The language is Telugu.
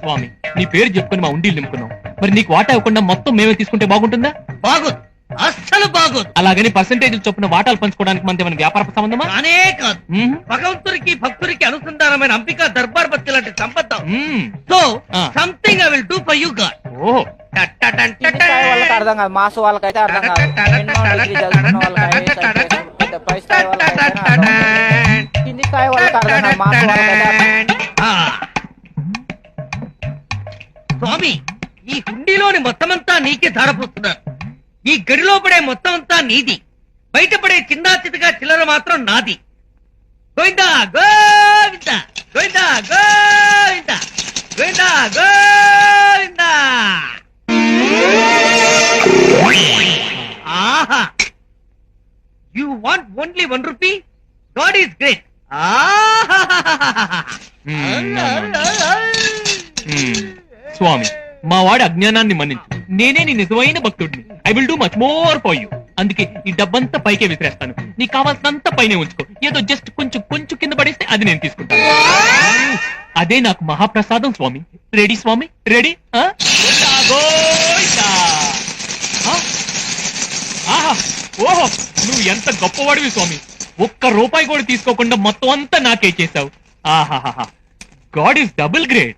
స్వామి నీ పేరు చెప్పుకొని మా ఉండిలు నింపుకున్నాం, మరి నీకు వాటా ఇవ్వకుండా మొత్తం మేమే తీసుకుంటే బాగుంటుందా? బాగోదు, అస్సలు బాగోదు. అలాగని పర్సెంటేజ్ చొప్పున వాటాలు పంచుకోవడానికి మనది ఏమైనా వ్యాపార సంబంధమా? కానే కాదు. మ్మ్. భగవంతుడికి భక్తుడికి అనుసంధానమైన అంబికా దర్బార్ బత్తి లాంటి సంపద. మ్మ్. సో ఆ. Something I will do for you God. ఓహో, కిందికాయ వాళ్ళకి అర్థం కాదు, మాస్ వాళ్ళకైతే అర్థం కాదు. ఎన్నో డిగ్రీ చదువుకున్న వాళ్ళకి పై స్థాయి వాళ్ళకైతే అర్థం కాదు. కిందికాయ వాళ్ళకి అర్థం కాదు, మాస్ వాళ్ళకైతే అర్థం కాదు. స్వామి, ఈ హుండీలోని మొత్తమంతా నీకే ధారపోస్తున్నారు. ఈ గడిలో పడే మొత్తం అంతా నీది, బయటపడే చిన్నా చితగా చిల్లర మాత్రం నాది. గోవిందా గోవిందా, గోవిందా గోవిందా, గోవిందా గోవిందా. ఆహా, you want only 1 rupee? God is great. స్వామి మా వాడి అజ్ఞానాన్ని మన్నించు, నేనే నీ నిజమైన భక్తుడిని. I will do much more for you. అందుకే ఈ డబ్బంతా పైకే విసిరేస్తాను, నీకు కావాల్సినంత పైనే ఉంచుకో. ఏదో జస్ట్ కొంచెం కొంచెం కింద పడేస్తే అది నేను తీసుకుంటాను. అదే నాకు మహాప్రసాదం స్వామి. రెడీ స్వామి, రెడీ? ఓహో, నువ్వు ఎంత గొప్పవాడివి స్వామి. ఒక్క రూపాయి కూడా తీసుకోకుండా మొత్తం అంతా నాకే చేశావు. ఆహాహా, గాడ్ ఈస్ డబుల్ గ్రేట్.